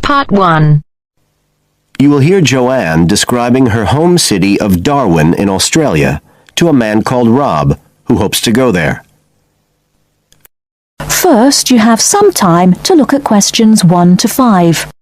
Part 1. You will hear Joanne describing her home city of Darwin in Australia to a man called Rob, who hopes to go there. First, you have some time to look at questions 1 to 5.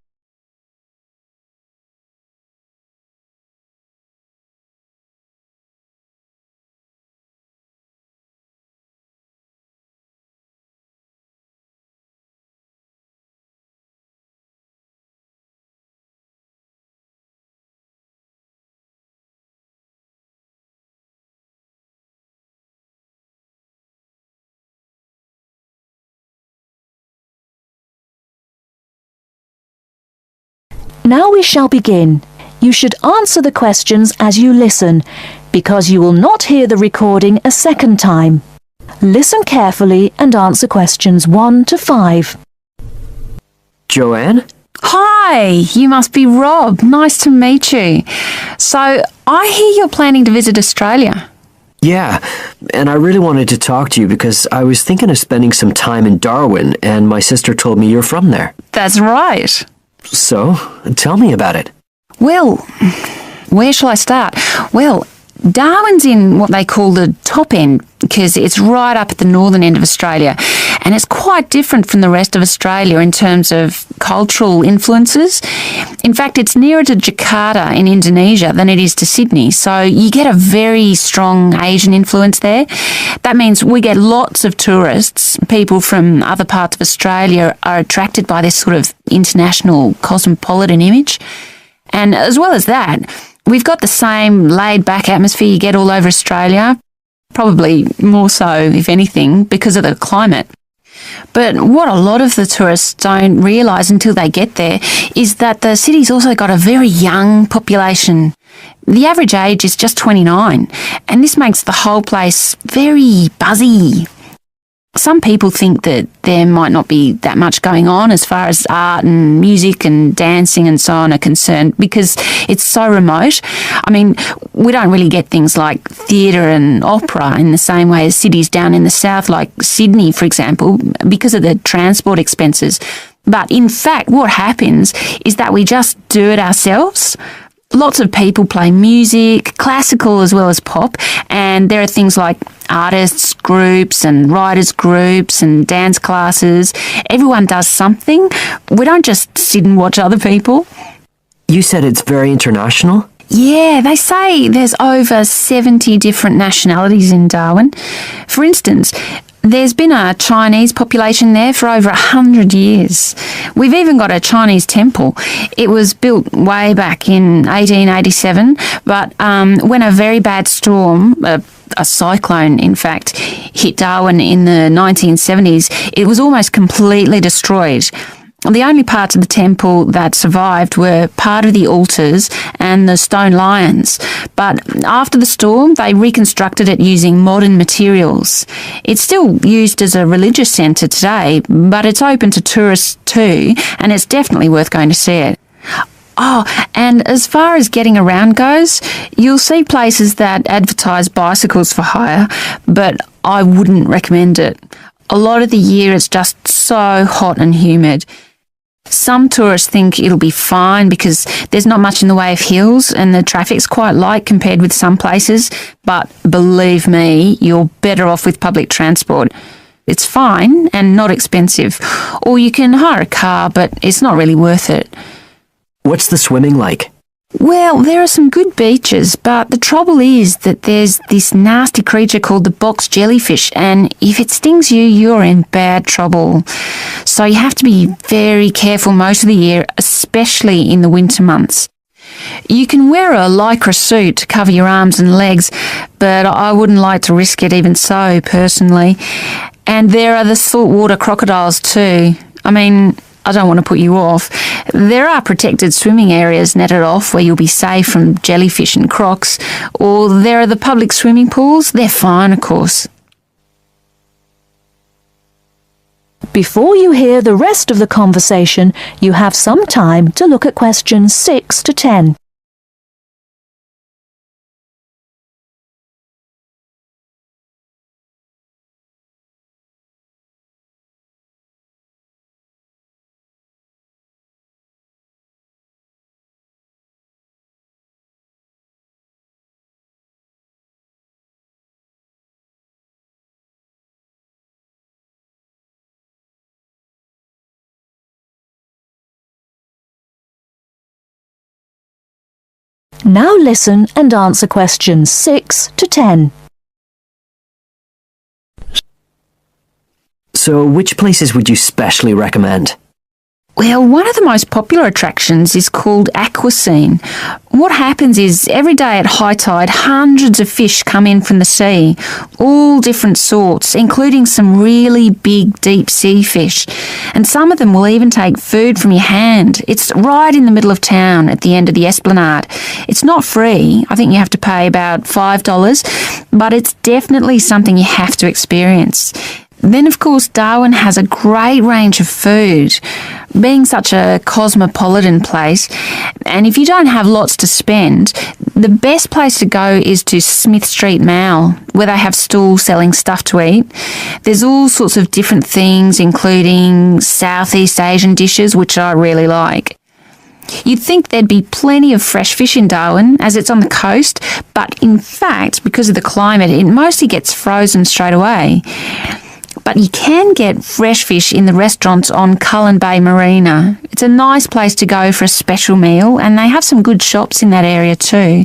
Now we shall begin. You should answer the questions as you listen, because you will not hear the recording a second time. Listen carefully and answer questions 1 to 5. Joanne? Hi, you must be Rob. Nice to meet you. So, I hear you're planning to visit Australia. Yeah, and I really wanted to talk to you because I was thinking of spending some time in Darwin, and my sister told me you're from there. That's right. So, tell me about it. Well, where shall I start? Well, Darwin's in what they call the top end because it's right up at the northern end of Australia, and it's quite different from the rest of Australia in terms of cultural influences. In fact, it's nearer to Jakarta in Indonesia than it is to Sydney, so you get a very strong Asian influence there. That means we get lots of tourists. People from other parts of Australia are attracted by this sort of international cosmopolitan image. And as well as that, we've got the same laid-back atmosphere you get all over Australia, probably more so, if anything, because of the climate. But what a lot of the tourists don't realise until they get there is that the city's also got a very young population. The average age is just 29, and this makes the whole place very buzzy. Some people think that there might not be that much going on as far as art and music and dancing and so on are concerned because it's so remote. I mean, we don't really get things like theatre and opera in the same way as cities down in the south, like Sydney, for example, because of the transport expenses. But in fact, what happens is that we just do it ourselves. Lots of people play music, classical as well as pop, and there are things like artists groups and writers groups and dance classes. Everyone does something. We don't just sit and watch other people. You said it's very international? Yeah, they say there's over 70 different nationalities in Darwin. For instance, there's been a Chinese population there for over 100 years. We've even got a Chinese temple. It was built way back in 1887, but when a very bad storm, a cyclone in fact, hit Darwin in the 1970s, it was almost completely destroyed. The only parts of the temple that survived were part of the altars and the stone lions. But after the storm, they reconstructed it using modern materials. It's still used as a religious centre today, but it's open to tourists too, and it's definitely worth going to see it. Oh, and as far as getting around goes, you'll see places that advertise bicycles for hire, but I wouldn't recommend it. A lot of the year it's just so hot and humid. Some tourists think it'll be fine because there's not much in the way of hills and the traffic's quite light compared with some places, but believe me, you're better off with public transport. It's fine and not expensive, or you can hire a car, but it's not really worth it. What's the swimming like? Well, there are some good beaches, but the trouble is that there's this nasty creature called the box jellyfish, and if it stings you, you're in bad trouble. So you have to be very careful most of the year, especially in the winter months. You can wear a lycra suit to cover your arms and legs, but I wouldn't like to risk it even so, personally. And there are the saltwater crocodiles too. I mean, I don't want to put you off. There are protected swimming areas netted off where you'll be safe from jellyfish and crocs, or there are the public swimming pools. They're fine, of course. Before you hear the rest of the conversation, you have some time to look at questions 6 to 10. Now listen and answer questions 6 to 10. So, which places would you specially recommend? Well, one of the most popular attractions is called Aquascene. What happens is every day at high tide, hundreds of fish come in from the sea, all different sorts, including some really big deep sea fish. And some of them will even take food from your hand. It's right in the middle of town at the end of the esplanade. It's not free. I think you have to pay about $5, but it's definitely something you have to experience. Then, of course, Darwin has a great range of food, being such a cosmopolitan place. And if you don't have lots to spend, the best place to go is to Smith Street Mall, where they have stalls selling stuff to eat. There's all sorts of different things, including Southeast Asian dishes, which I really like. You'd think there'd be plenty of fresh fish in Darwin, as it's on the coast, but in fact, because of the climate, it mostly gets frozen straight away. But you can get fresh fish in the restaurants on Cullen Bay Marina. It's a nice place to go for a special meal, and they have some good shops in that area too.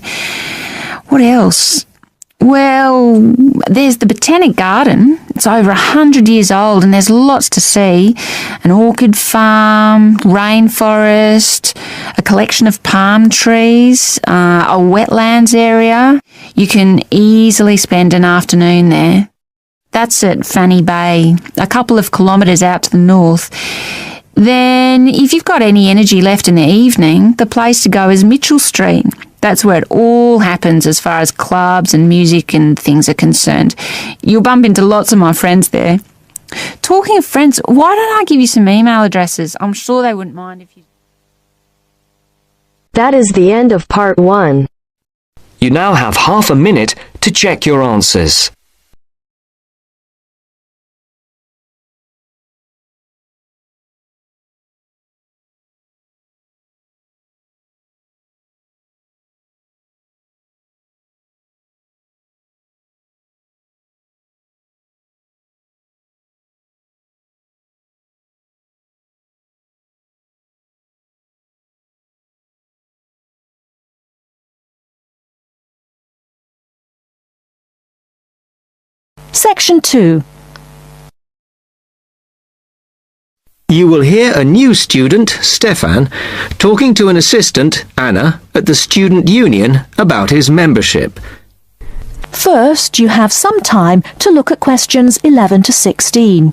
What else? Well, there's the Botanic Garden. It's over 100 years old and there's lots to see. An orchid farm, rainforest, a collection of palm trees, a wetlands area. You can easily spend an afternoon there. That's at Fanny Bay, a couple of kilometres out to the north. Then, if you've got any energy left in the evening, the place to go is Mitchell Street. That's where it all happens as far as clubs and music and things are concerned. You'll bump into lots of my friends there. Talking of friends, why don't I give you some email addresses? I'm sure they wouldn't mind if you... That is the end of part 1. You now have half a minute to check your answers. Section 2. You will hear a new student, Stefan, talking to an assistant, Anna, at the Student Union about his membership. First, you have some time to look at questions 11 to 16.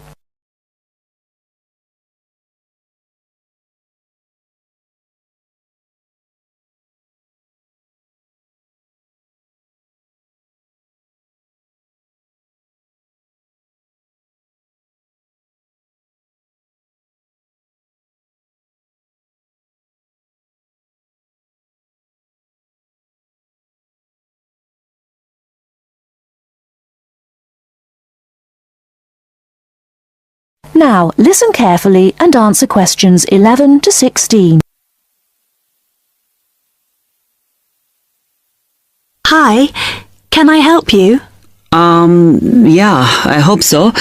Now, listen carefully and answer questions 11 to 16. Hi, can I help you? Yeah, I hope so.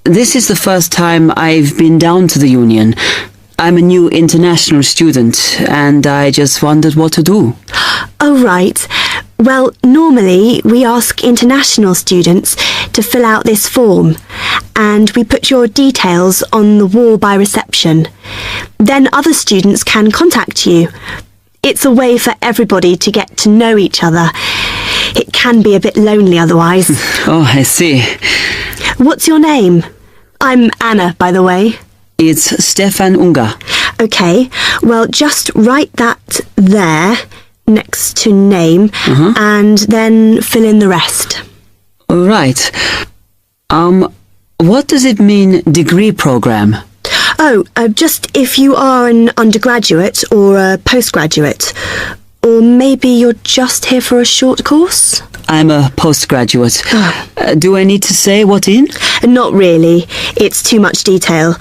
This is the first time I've been down to the Union. I'm a new international student, and I just wondered what to do. Oh, right. Well, normally we ask international students to fill out this form, and we put your details on the wall by reception. Then other students can contact you. It's a way for everybody to get to know each other. It can be a bit lonely otherwise. Oh, I see. What's your name? I'm Anna, by the way. It's Stefan Unger. OK, well, just write that there, next to name, and then fill in the rest. Right. What does it mean, degree program? Oh, just if you are an undergraduate or a postgraduate. Or maybe you're just here for a short course? I'm a postgraduate. Do I need to say what in? Not really. It's too much detail.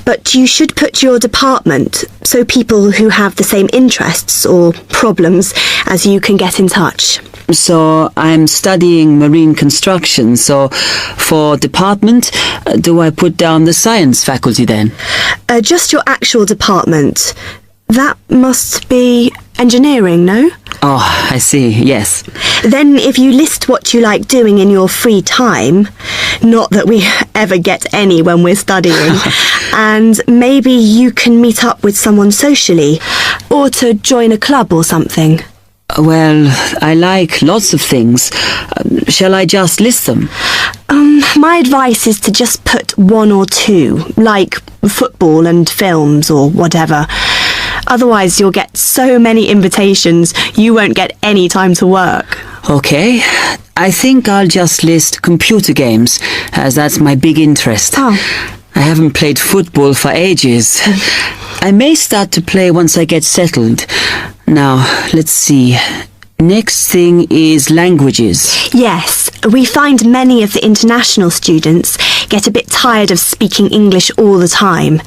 But you should put your department, so people who have the same interests or problems as you can get in touch. So I'm studying marine construction, so for department, do I put down the science faculty then? Just your actual department. That must be engineering, no? Oh, I see, yes. Then if you list what you like doing in your free time, not that we ever get any when we're studying, and maybe you can meet up with someone socially, or to join a club or something. Well, I like lots of things. Shall I just list them? My advice is to just put one or two, like football and films or whatever. Otherwise, you'll get so many invitations, you won't get any time to work. Okay, I think I'll just list computer games, as that's my big interest. Oh. I haven't played football for ages. I may start to play once I get settled. Now, let's see. Next thing is languages. Yes, we find many of the international students get a bit tired of speaking English all the time.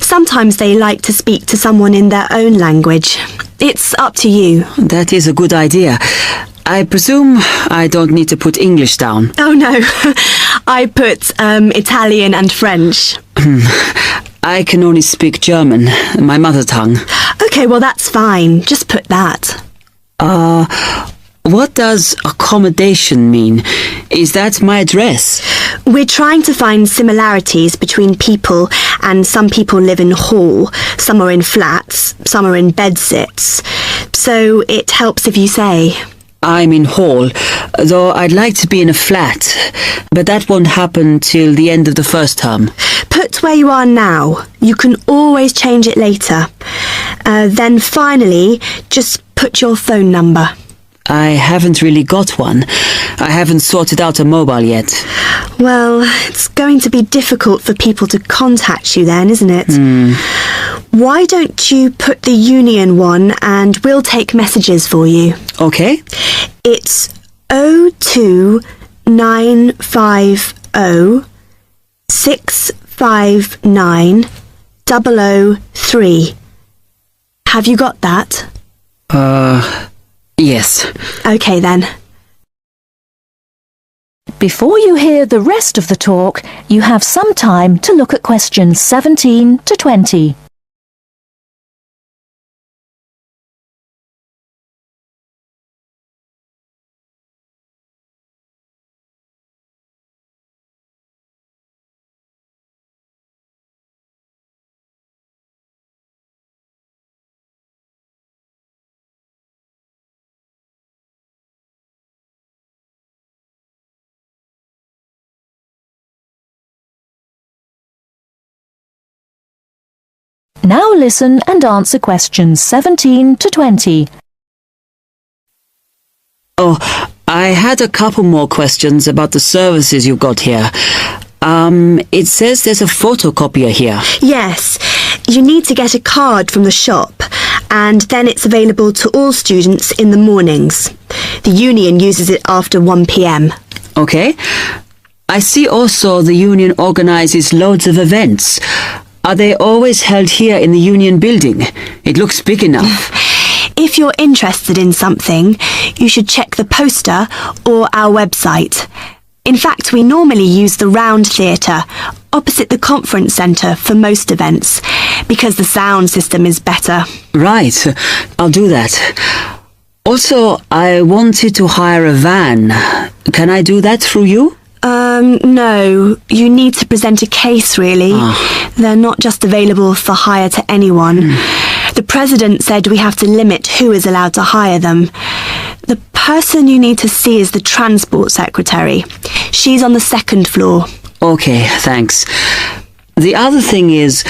Sometimes they like to speak to someone in their own language. It's up to you. That is a good idea. I presume I don't need to put English down. Oh no, I put Italian and French. I can only speak German, my mother tongue. Okay, well that's fine. Just put that. What does accommodation mean? Is that my address? We're trying to find similarities between people, and some people live in hall, some are in flats, some are in bedsits. So it helps if you say. I'm in hall, though I'd like to be in a flat, but that won't happen till the end of the first term. Put where you are now. You can always change it later. Then finally, just put your phone number. I haven't really got one. I haven't sorted out a mobile yet. Well, it's going to be difficult for people to contact you then, isn't it? Why don't you put the union one and we'll take messages for you? Okay. It's 02950 659 003. Have you got that? Yes. Okay then. Before you hear the rest of the talk, you have some time to look at questions 17 to 20. Now listen and answer questions 17 to 20. Oh, I had a couple more questions about the services you've got here. It says there's a photocopier here. Yes, you need to get a card from the shop, and then it's available to all students in the mornings. The union uses it after 1 p.m. Okay. I see also the union organizes loads of events. Are they always held here in the union building? It looks big enough. If you're interested in something, you should check the poster or our website. In fact, we normally use the Round Theatre, opposite the conference centre for most events, because the sound system is better. Right. I'll do that. Also, I wanted to hire a van. Can I do that through you? No. You need to present a case, really. They're not just available for hire to anyone. The president said we have to limit who is allowed to hire them. The person you need to see is the transport secretary. She's on the second floor. Okay, thanks. The other thing is,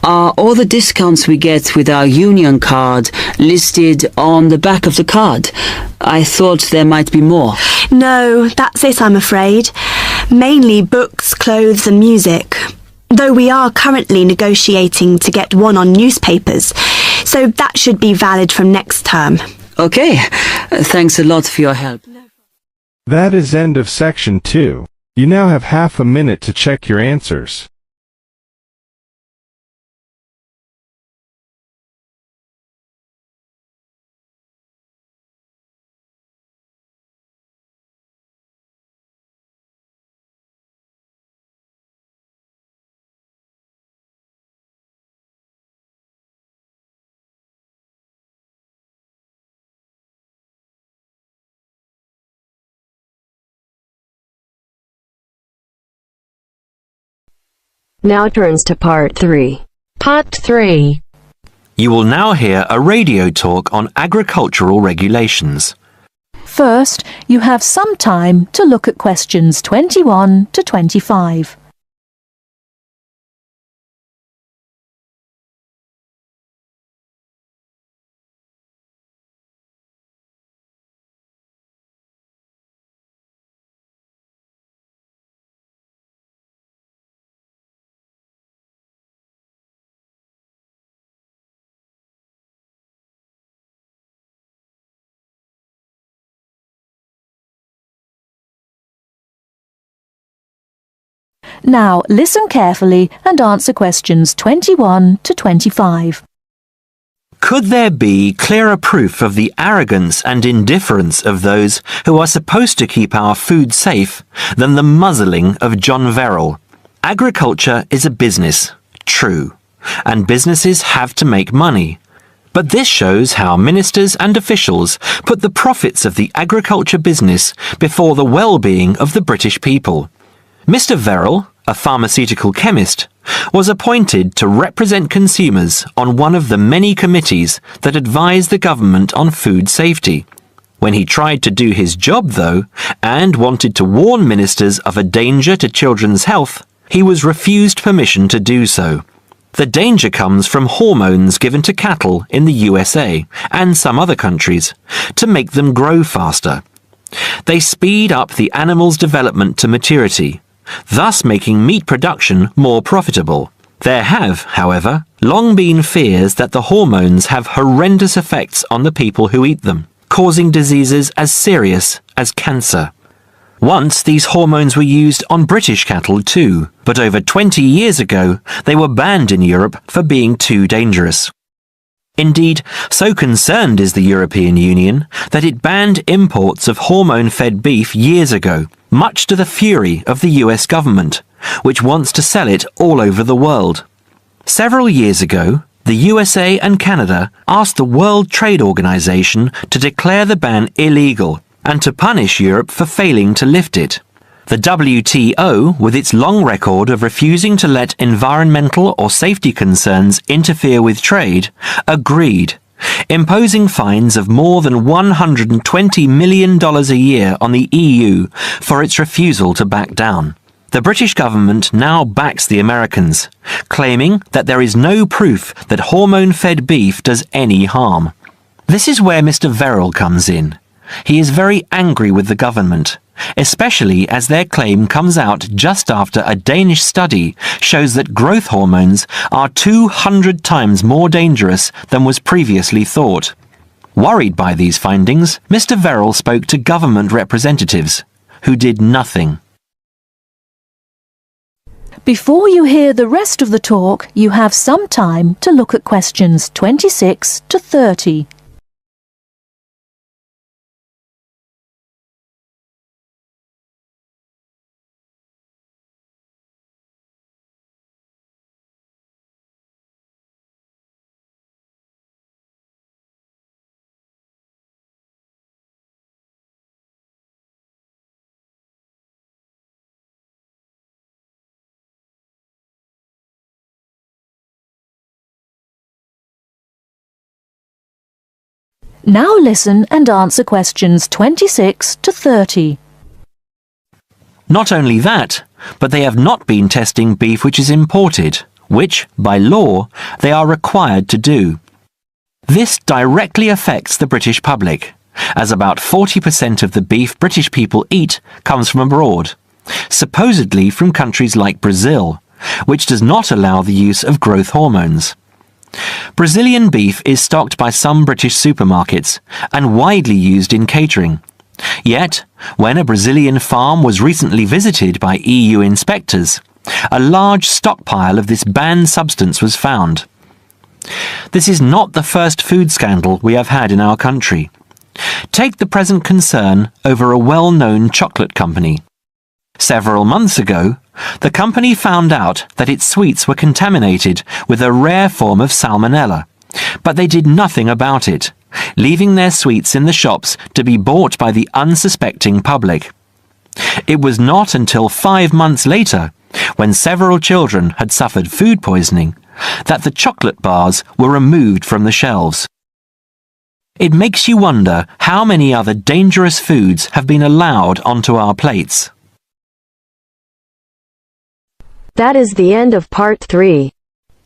are all the discounts we get with our union card listed on the back of the card? I thought there might be more. No, that's it, I'm afraid. Mainly books, clothes and music. Though we are currently negotiating to get one on newspapers, so that should be valid from next term. Okay, thanks a lot for your help. That is end of section 2. You now have half a minute to check your answers. Now turns to Part 3. Part 3. You will now hear a radio talk on agricultural regulations. First, you have some time to look at questions 21 to 25. Now listen carefully and answer questions 21 to 25. Could there be clearer proof of the arrogance and indifference of those who are supposed to keep our food safe than the muzzling of John Verrill? Agriculture is a business, true, and businesses have to make money. But this shows how ministers and officials put the profits of the agriculture business before the well-being of the British people. Mr. Verrill, a pharmaceutical chemist, was appointed to represent consumers on one of the many committees that advise the government on food safety. When he tried to do his job, though, and wanted to warn ministers of a danger to children's health, he was refused permission to do so. The danger comes from hormones given to cattle in the USA and some other countries to make them grow faster. They speed up the animal's development to maturity, thus making meat production more profitable. There have, however, long been fears that the hormones have horrendous effects on the people who eat them, causing diseases as serious as cancer. Once these hormones were used on British cattle too, but over 20 years ago they were banned in Europe for being too dangerous. Indeed, so concerned is the European Union that it banned imports of hormone-fed beef years ago, much to the fury of the US government, which wants to sell it all over the world. Several years ago, the USA and Canada asked the World Trade Organization to declare the ban illegal and to punish Europe for failing to lift it. The WTO, with its long record of refusing to let environmental or safety concerns interfere with trade, agreed, imposing fines of more than $120 million a year on the EU for its refusal to back down. The British government now backs the Americans, claiming that there is no proof that hormone-fed beef does any harm. This is where Mr. Verrill comes in. He is very angry with the government, especially as their claim comes out just after a Danish study shows that growth hormones are 200 times more dangerous than was previously thought. Worried by these findings, Mr. Verrill spoke to government representatives, who did nothing. Before you hear the rest of the talk, you have some time to look at questions 26 to 30. Now listen and answer questions 26 to 30. Not only that, but they have not been testing beef which is imported, which, by law, they are required to do. This directly affects the British public, as about 40% of the beef British people eat comes from abroad, supposedly from countries like Brazil, which does not allow the use of growth hormones. Brazilian beef is stocked by some British supermarkets and widely used in catering. Yet, when a Brazilian farm was recently visited by EU inspectors, a large stockpile of this banned substance was found. This is not the first food scandal we have had in our country. Take the present concern over a well-known chocolate company. Several months ago, the company found out that its sweets were contaminated with a rare form of salmonella, but they did nothing about it, leaving their sweets in the shops to be bought by the unsuspecting public. It was not until 5 months later when several children had suffered food poisoning, that the chocolate bars were removed from the shelves. It makes you wonder how many other dangerous foods have been allowed onto our plates. That is the end of part 3.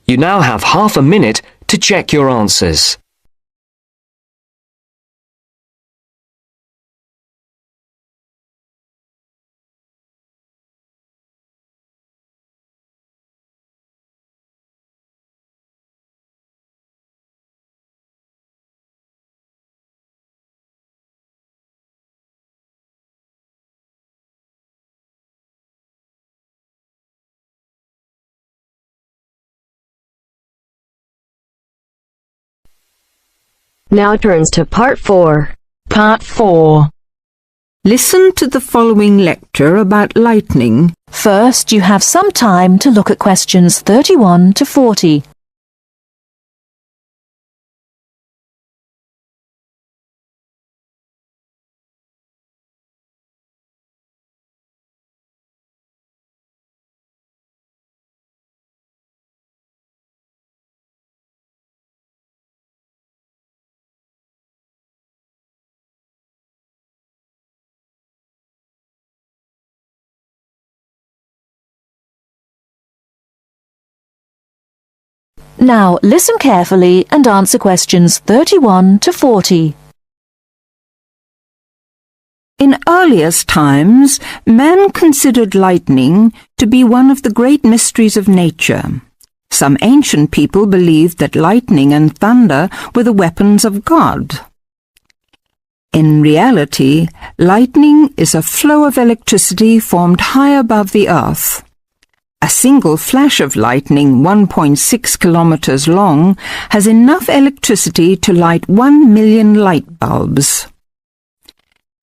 You now have half a minute to check your answers. Now turns to part 4. Part 4. Listen to the following lecture about lightning. First, you have some time to look at questions 31 to 40. Now, listen carefully and answer questions 31 to 40. In earliest times, man considered lightning to be one of the great mysteries of nature. Some ancient people believed that lightning and thunder were the weapons of God. In reality, lightning is a flow of electricity formed high above the earth. A single flash of lightning 1.6 kilometers long has enough electricity to light 1 million light bulbs.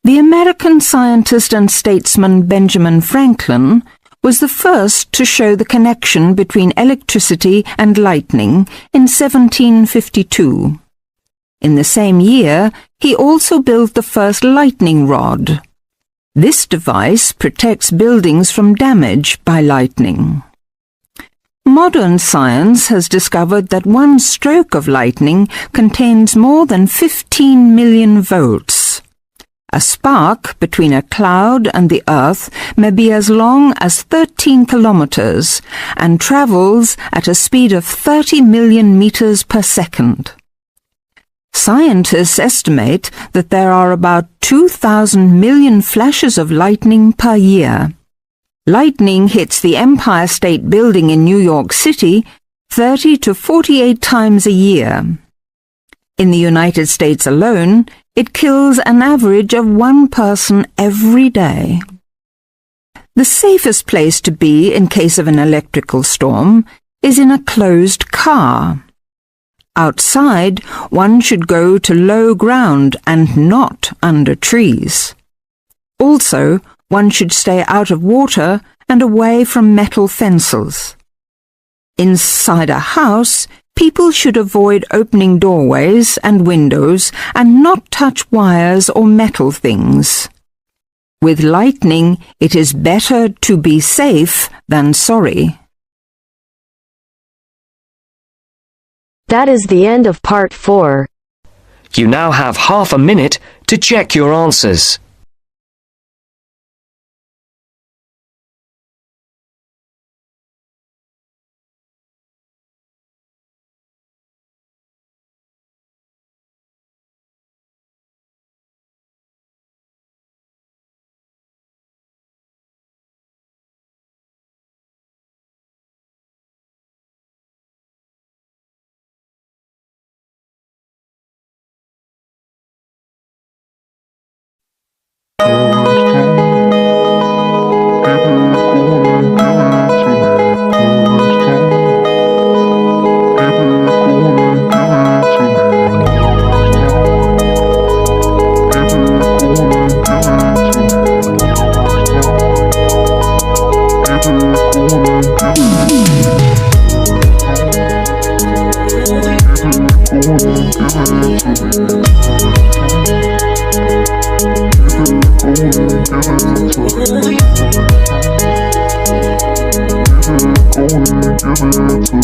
The American scientist and statesman Benjamin Franklin was the first to show the connection between electricity and lightning in 1752. In the same year, he also built the first lightning rod. This device protects buildings from damage by lightning. Modern science has discovered that one stroke of lightning contains more than 15 million volts. A spark between a cloud and the earth may be as long as 13 kilometers and travels at a speed of 30 million meters per second. Scientists estimate that there are about 2,000 million flashes of lightning per year. Lightning hits the Empire State Building in New York City 30 to 48 times a year. In the United States alone, it kills an average of 1 person every day. The safest place to be in case of an electrical storm is in a closed car. Outside, one should go to low ground and not under trees. Also, one should stay out of water and away from metal fences. Inside a house, people should avoid opening doorways and windows and not touch wires or metal things. With lightning, it is better to be safe than sorry. That is the end of part 4. You now have half a minute to check your answers. give it to